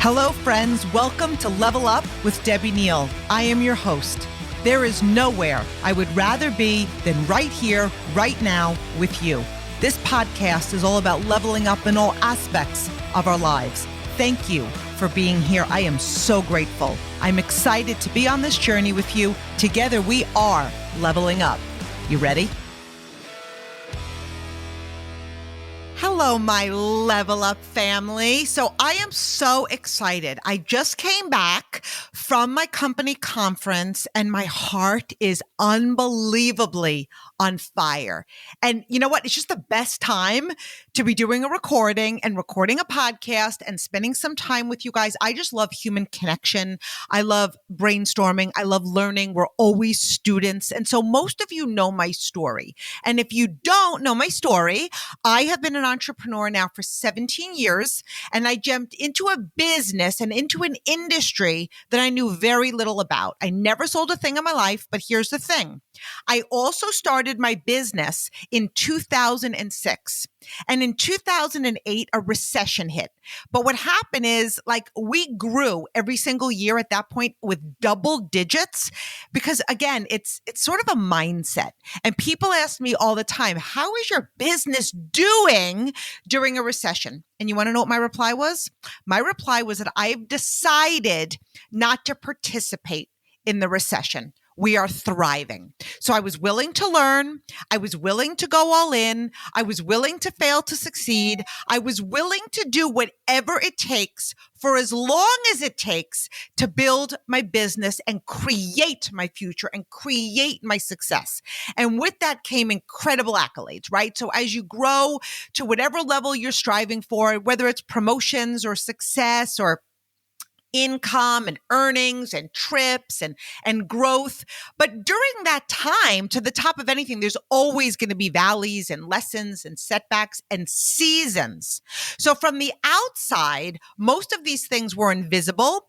Hello, friends. Welcome to Level Up with Debbie Neal. I am your host. There is nowhere I would rather be than right here, right now with you. This podcast is all about leveling up in all aspects of our lives. Thank you for being here. I am so grateful. I'm excited to be on this journey with you. Together, we are leveling up. You ready? Hello, my Level Up family. So I am so excited. I just came back from my company conference and my heart is unbelievably on fire. And you know what? It's just the best time to be doing a recording and recording a podcast and spending some time with you guys. I just love human connection. I love brainstorming. I love learning. We're always students. And so most of you know my story. And if you don't know my story, I have been an entrepreneur now for 17 years, and I jumped into a business and into an industry that I knew very little about. I never sold a thing in my life, but here's the thing. I also started my business in 2006. And in 2008, a recession hit. But what happened is, we grew every single year at that point with double digits because, again, it's sort of a mindset. And people ask me all the time, how is your business doing during a recession? And you want to know what my reply was? My reply was that I've decided not to participate in the recession. We are thriving. So I was willing to learn. I was willing to go all in. I was willing to fail to succeed. I was willing to do whatever it takes for as long as it takes to build my business and create my future and create my success. And with that came incredible accolades, right? So as you grow to whatever level you're striving for, whether it's promotions or success or income and earnings and trips and growth. But during that time, to the top of anything, there's always going to be valleys and lessons and setbacks and seasons. So from the outside, most of these things were invisible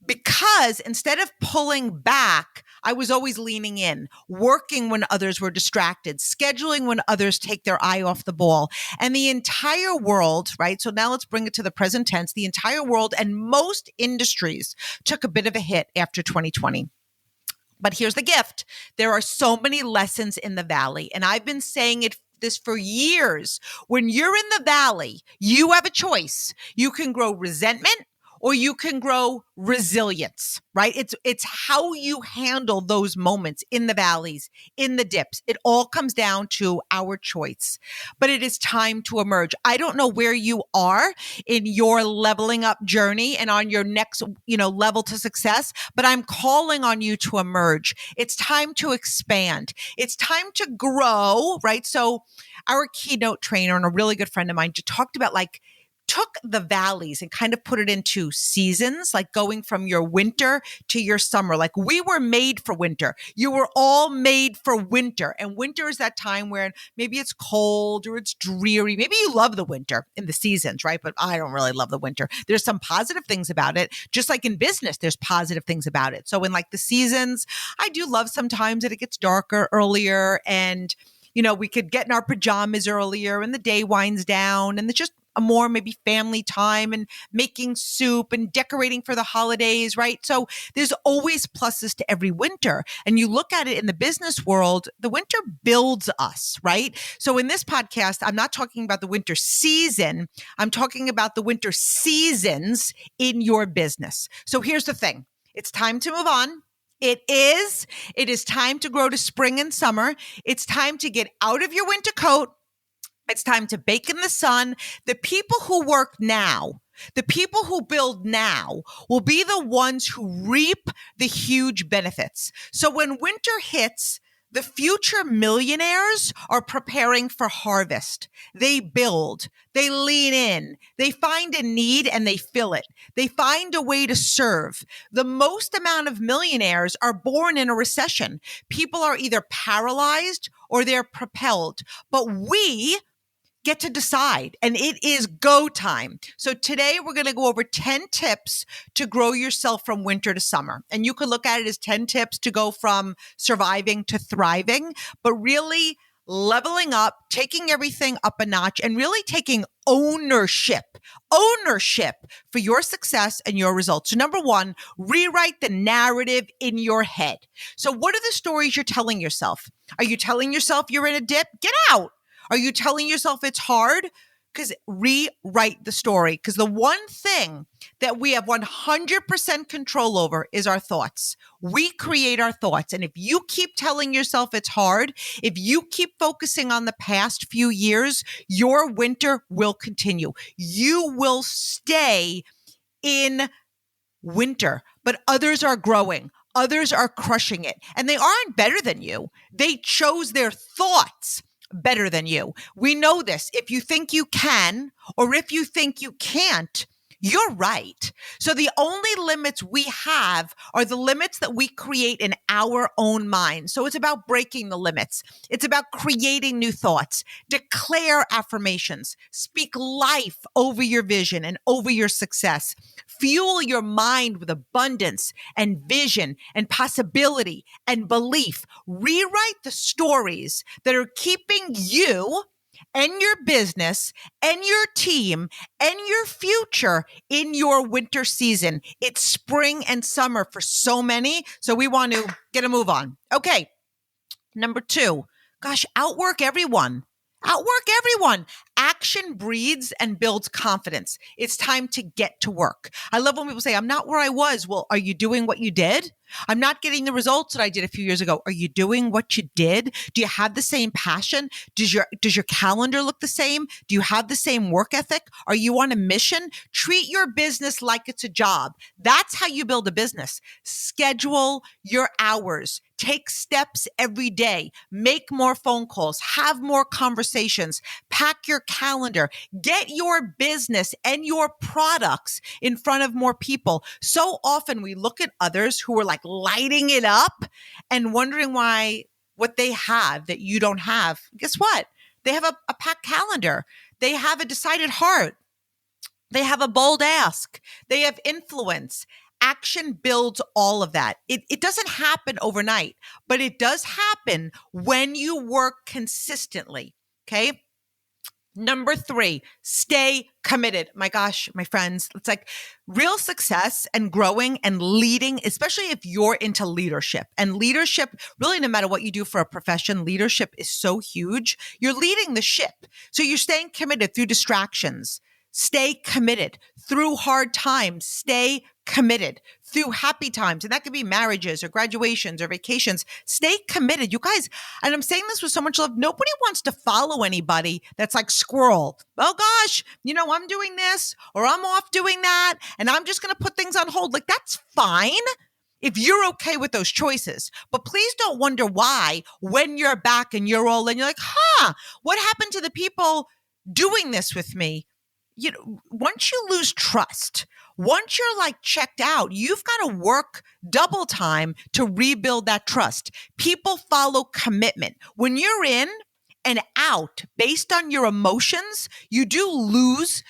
because instead of pulling back, I was always leaning in, working when others were distracted, scheduling when others take their eye off the ball. And the entire world, right? So now let's bring it to the present tense. The entire world and most industries took a bit of a hit after 2020. But here's the gift. There are so many lessons in the valley. And I've been saying this for years. When you're in the valley, you have a choice. You can grow resentment, or you can grow resilience, right? It's how you handle those moments in the valleys, in the dips. It all comes down to our choice. But it is time to emerge. I don't know where you are in your leveling up journey and on your next, level to success, but I'm calling on you to emerge. It's time to expand. It's time to grow, right? So our keynote trainer and a really good friend of mine just talked about took the valleys and kind of put it into seasons, like going from your winter to your summer. Like we were made for winter. You were all made for winter. And winter is that time where maybe it's cold or it's dreary. Maybe you love the winter in the seasons, right? But I don't really love the winter. There's some positive things about it. Just like in business, there's positive things about it. So in the seasons, I do love sometimes that it gets darker earlier and we could get in our pajamas earlier and the day winds down and it's just a more maybe family time and making soup and decorating for the holidays, right? So there's always pluses to every winter. And you look at it in the business world, the winter builds us, right? So in this podcast, I'm not talking about the winter season. I'm talking about the winter seasons in your business. So here's the thing. It's time to move on. It is time to grow to spring and summer. It's time to get out of your winter coat. It's time to bake in the sun. The people who work now, the people who build now will be the ones who reap the huge benefits. So when winter hits, the future millionaires are preparing for harvest. They build, they lean in, they find a need and they fill it. They find a way to serve. The most amount of millionaires are born in a recession. People are either paralyzed or they're propelled. But we get to decide, and it is go time. So today we're going to go over 10 tips to grow yourself from winter to summer. And you could look at it as 10 tips to go from surviving to thriving, but really leveling up, taking everything up a notch, and really taking ownership for your success and your results. So number one, rewrite the narrative in your head. So what are the stories you're telling yourself? Are you telling yourself you're in a dip? Get out. Are you telling yourself it's hard? Because rewrite the story. Because the one thing that we have 100% control over is our thoughts. We create our thoughts. And if you keep telling yourself it's hard, if you keep focusing on the past few years, your winter will continue. You will stay in winter, but others are growing. Others are crushing it. And they aren't better than you. They chose their thoughts better than you. We know this. If you think you can, or if you think you can't, you're right. So the only limits we have are the limits that we create in our own mind. So it's about breaking the limits. It's about creating new thoughts. Declare affirmations. Speak life over your vision and over your success. Fuel your mind with abundance and vision and possibility and belief. Rewrite the stories that are keeping you and your business and your team and your future in your winter season. It's spring and summer for so many. So we want to get a move on. Okay. Number two, outwork everyone. Outwork everyone. Action breeds and builds confidence. It's time to get to work. I love when people say, I'm not where I was. Well, are you doing what you did? I'm not getting the results that I did a few years ago. Are you doing what you did? Do you have the same passion? Does your calendar look the same? Do you have the same work ethic? Are you on a mission? Treat your business like it's a job. That's how you build a business. Schedule your hours. Take steps every day. Make more phone calls. Have more conversations. Pack your calendar. Get your business and your products in front of more people. So often we look at others who are like lighting it up and wondering why what they have that you don't have. Guess what? They have a packed calendar. They have a decided heart. They have a bold ask. They have influence. Action builds all of that. It doesn't happen overnight, but it does happen when you work consistently. Okay. Number three, stay committed. My gosh, my friends, it's like real success and growing and leading, especially if you're into leadership. And leadership, really, no matter what you do for a profession, leadership is so huge. You're leading the ship. So you're staying committed through distractions. Stay committed through hard times. Stay committed through happy times. And that could be marriages or graduations or vacations. Stay committed. You guys, and I'm saying this with so much love, nobody wants to follow anybody that's like squirrel. Oh gosh, I'm doing this or I'm off doing that and I'm just going to put things on hold. Like that's fine if you're okay with those choices. But please don't wonder why when you're back and you're all in, you're like, what happened to the people doing this with me? Once you lose trust, once you're like checked out, you've got to work double time to rebuild that trust. People follow commitment. When you're in and out based on your emotions, you do lose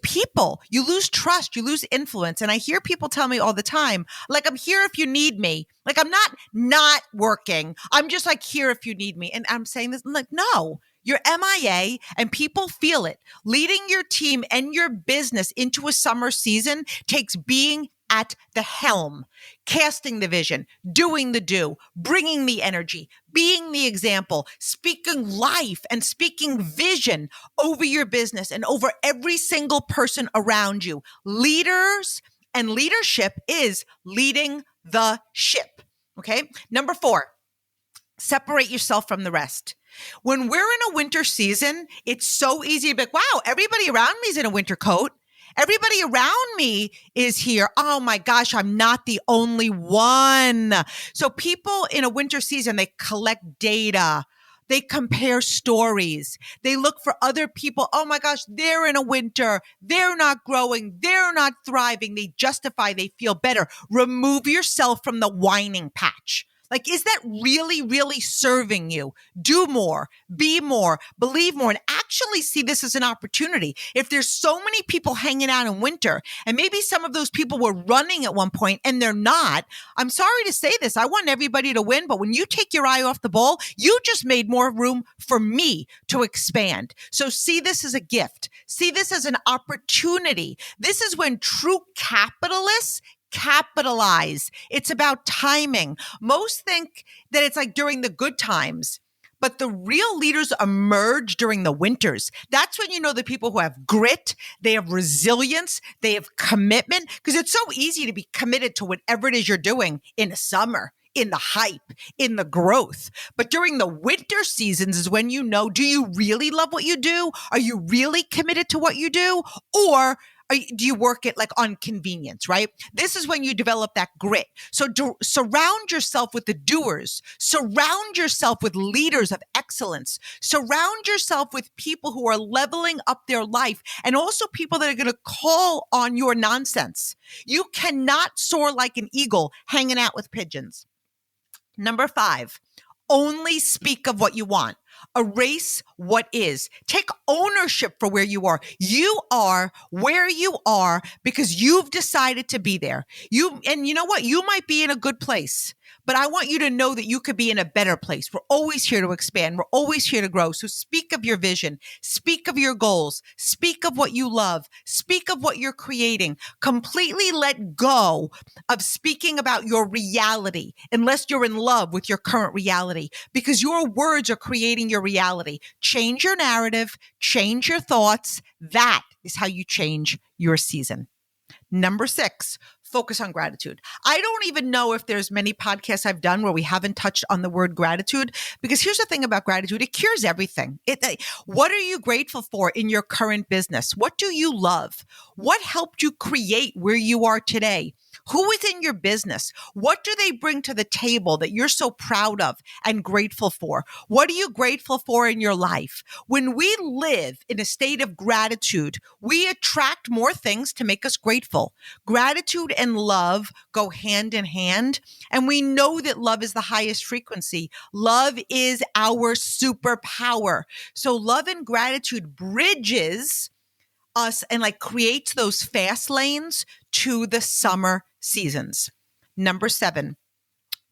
people, you lose trust, you lose influence. And I hear people tell me all the time, like, I'm here if you need me. Like, I'm not working. I'm just like here if you need me. And I'm saying this, I'm like, no. You're MIA and people feel it. Leading your team and your business into a summer season takes being at the helm, casting the vision, doing the do, bringing the energy, being the example, speaking life and speaking vision over your business and over every single person around you. Leaders and leadership is leading the ship. Okay. Number 4, separate yourself from the rest. When we're in a winter season, it's so easy to be like, wow, everybody around me is in a winter coat. Everybody around me is here. Oh my gosh, I'm not the only one. So people in a winter season, they collect data. They compare stories. They look for other people. Oh my gosh, they're in a winter. They're not growing. They're not thriving. They justify, they feel better. Remove yourself from the whining patch. Like, is that really, really serving you? Do more, be more, believe more, and actually see this as an opportunity. If there's so many people hanging out in winter, and maybe some of those people were running at one point and they're not, I'm sorry to say this. I want everybody to win, but when you take your eye off the ball, you just made more room for me to expand. So see this as a gift. See this as an opportunity. This is when true capitalists capitalize. It's about timing. Most think that it's like during the good times, but the real leaders emerge during the winters. That's when you know the people who have grit, they have resilience, they have commitment, because it's so easy to be committed to whatever it is you're doing in the summer, in the hype, in the growth. But during the winter seasons is when you know, do you really love what you do? Are you really committed to what you do? Or do you work it like on convenience, right? This is when you develop that grit. So surround yourself with the doers. Surround yourself with leaders of excellence. Surround yourself with people who are leveling up their life, and also people that are going to call on your nonsense. You cannot soar like an eagle hanging out with pigeons. Number 5, only speak of what you want. Erase what is. Take ownership for where you are. You are where you are because you've decided to be there. And you know what? You might be in a good place, but I want you to know that you could be in a better place. We're always here to expand. We're always here to grow. So speak of your vision. Speak of your goals. Speak of what you love. Speak of what you're creating. Completely let go of speaking about your reality unless you're in love with your current reality, because your words are creating your reality. Change your narrative. Change your thoughts. That is how you change your season. Number 6, focus on gratitude. I don't even know if there's many podcasts I've done where we haven't touched on the word gratitude, because here's the thing about gratitude. It cures everything. What are you grateful for in your current business? What do you love? What helped you create where you are today? Who is in your business? What do they bring to the table that you're so proud of and grateful for? What are you grateful for in your life? When we live in a state of gratitude, we attract more things to make us grateful. Gratitude and love go hand in hand, and we know that love is the highest frequency. Love is our superpower. So love and gratitude bridges us and like creates those fast lanes to the summer seasons. Number 7,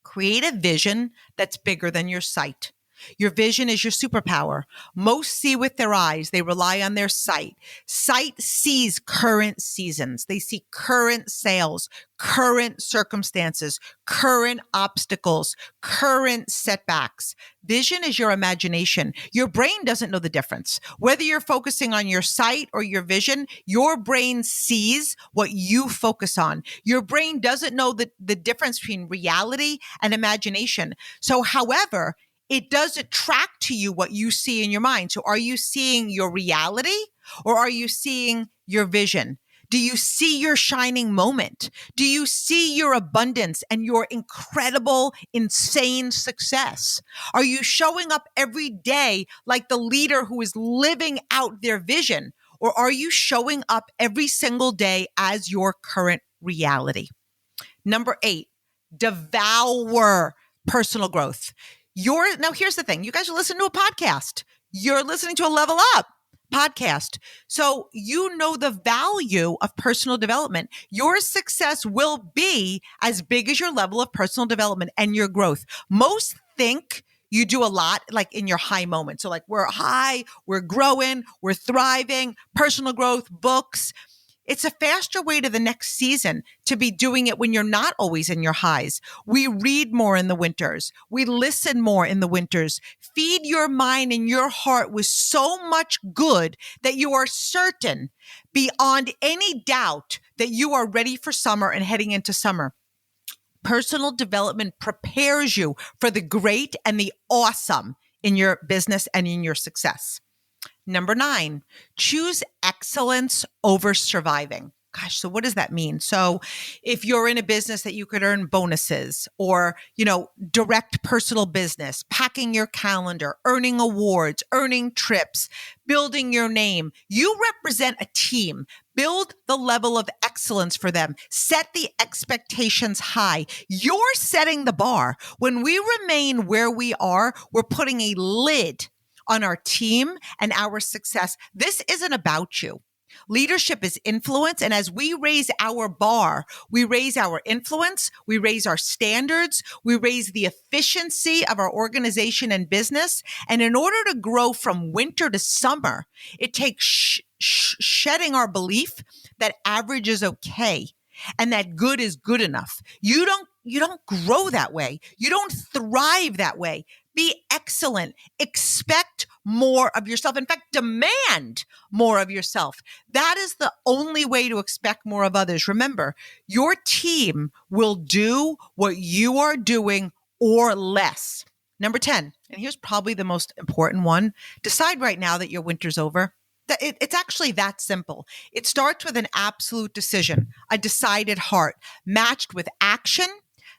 create a vision that's bigger than your sight. Your vision is your superpower. Most see with their eyes. They rely on their sight. Sight sees current seasons. They see current sales, current circumstances, current obstacles, current setbacks. Vision is your imagination. Your brain doesn't know the difference. Whether you're focusing on your sight or your vision, your brain sees what you focus on. Your brain doesn't know the difference between reality and imagination. So, however, it does attract to you what you see in your mind. So are you seeing your reality or are you seeing your vision? Do you see your shining moment? Do you see your abundance and your incredible, insane success? Are you showing up every day like the leader who is living out their vision? Or are you showing up every single day as your current reality? Number 8, devour personal growth. Now here's the thing. You guys are listening to a podcast. You're listening to a Level Up podcast. So you know the value of personal development. Your success will be as big as your level of personal development and your growth. Most think you do a lot like in your high moment. So like we're high, we're growing, we're thriving, personal growth, books. It's a faster way to the next season to be doing it when you're not always in your highs. We read more in the winters. We listen more in the winters. Feed your mind and your heart with so much good that you are certain beyond any doubt that you are ready for summer and heading into summer. Personal development prepares you for the great and the awesome in your business and in your success. Number 9, choose excellence over surviving. Gosh, so what does that mean? So if you're in a business that you could earn bonuses or, direct personal business, packing your calendar, earning awards, earning trips, building your name, you represent a team. Build the level of excellence for them. Set the expectations high. You're setting the bar. When we remain where we are, we're putting a lid on our team and our success. This isn't about you. Leadership is influence. And as we raise our bar, we raise our influence, we raise our standards, we raise the efficiency of our organization and business. And in order to grow from winter to summer, it takes shedding our belief that average is okay and that good is good enough. You don't grow that way. You don't thrive that way. Be excellent. Expect more of yourself. In fact, demand more of yourself. That is the only way to expect more of others. Remember, your team will do what you are doing or less. Number 10, and here's probably the most important one. Decide right now that your winter's over. It's actually that simple. It starts with an absolute decision, a decided heart, matched with action,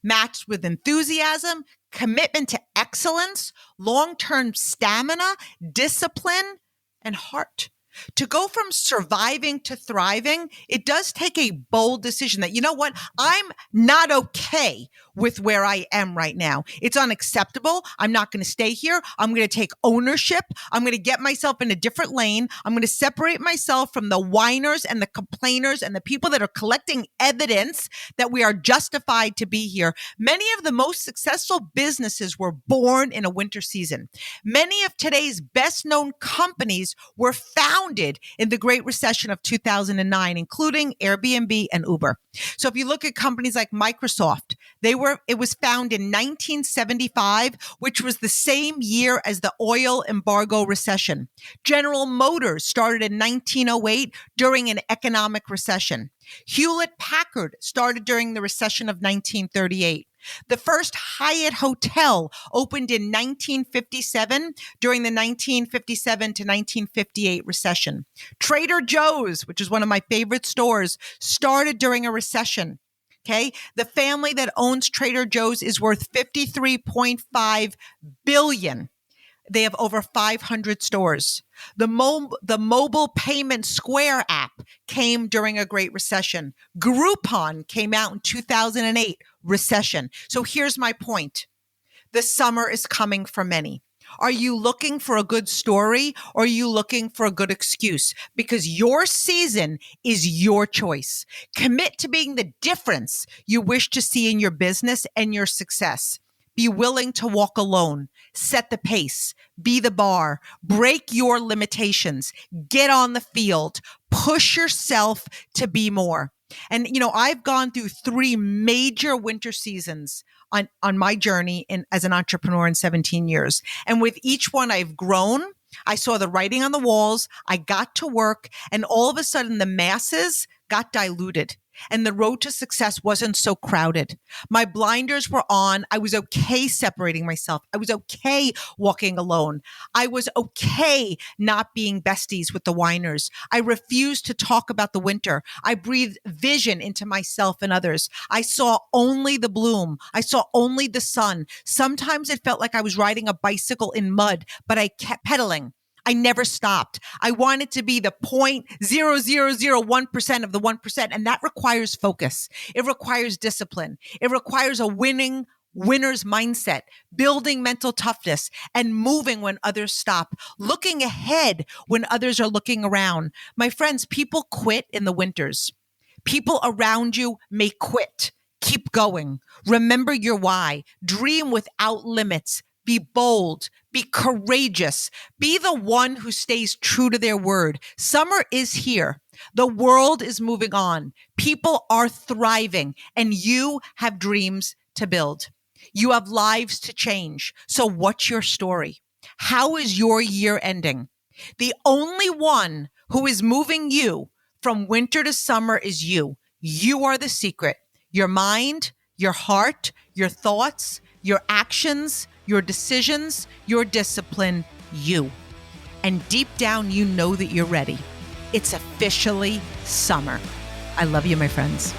matched with enthusiasm, commitment to excellence, long-term stamina, discipline, and heart. To go from surviving to thriving, it does take a bold decision that, you know what, I'm not okay with where I am right now. It's unacceptable. I'm not going to stay here. I'm going to take ownership. I'm going to get myself in a different lane. I'm going to separate myself from the whiners and the complainers and the people that are collecting evidence that we are justified to be here. Many of the most successful businesses were born in a winter season. Many of today's best-known companies were founded in the Great Recession of 2009, including Airbnb and Uber. So if you look at companies like Microsoft, it was founded in 1975, which was the same year as the oil embargo recession. General Motors started in 1908 during an economic recession. Hewlett-Packard started during the recession of 1938. The first Hyatt Hotel opened in 1957 during the 1957 to 1958 recession. Trader Joe's, which is one of my favorite stores, started during a recession. Okay. The family that owns Trader Joe's is worth $53.5 billion. They have over 500 stores. The mobile payment Square app came during a great recession. Groupon came out in 2008, recession. So here's my point. The summer is coming for many. Are you looking for a good story or are you looking for a good excuse? Because your season is your choice. Commit to being the difference you wish to see in your business and your success. Be willing to walk alone, set the pace, be the bar, break your limitations, get on the field, push yourself to be more. And, I've gone through 3 major winter seasons on my journey as an entrepreneur in 17 years. And with each one, I've grown. I saw the writing on the walls. I got to work, and all of a sudden the masses got diluted. And the road to success wasn't so crowded. My blinders were on. I was okay separating myself. I was okay walking alone. I was okay not being besties with the whiners. I refused to talk about the winter. I breathed vision into myself and others. I saw only the bloom. I saw only the sun. Sometimes it felt like I was riding a bicycle in mud, but I kept pedaling. I never stopped. I wanted to be the 0.0001% of the 1%. And that requires focus. It requires discipline. It requires a winner's mindset, building mental toughness, and moving when others stop, looking ahead when others are looking around. My friends, people quit in the winters. People around you may quit. Keep going. Remember your why. Dream without limits. Be bold, be courageous, be the one who stays true to their word. Summer is here. The world is moving on. People are thriving, and you have dreams to build. You have lives to change. So what's your story? How is your year ending? The only one who is moving you from winter to summer is you. You are the secret. Your mind, your heart, your thoughts, your actions, your decisions, your discipline, you. And deep down, you know that you're ready. It's officially summer. I love you, my friends.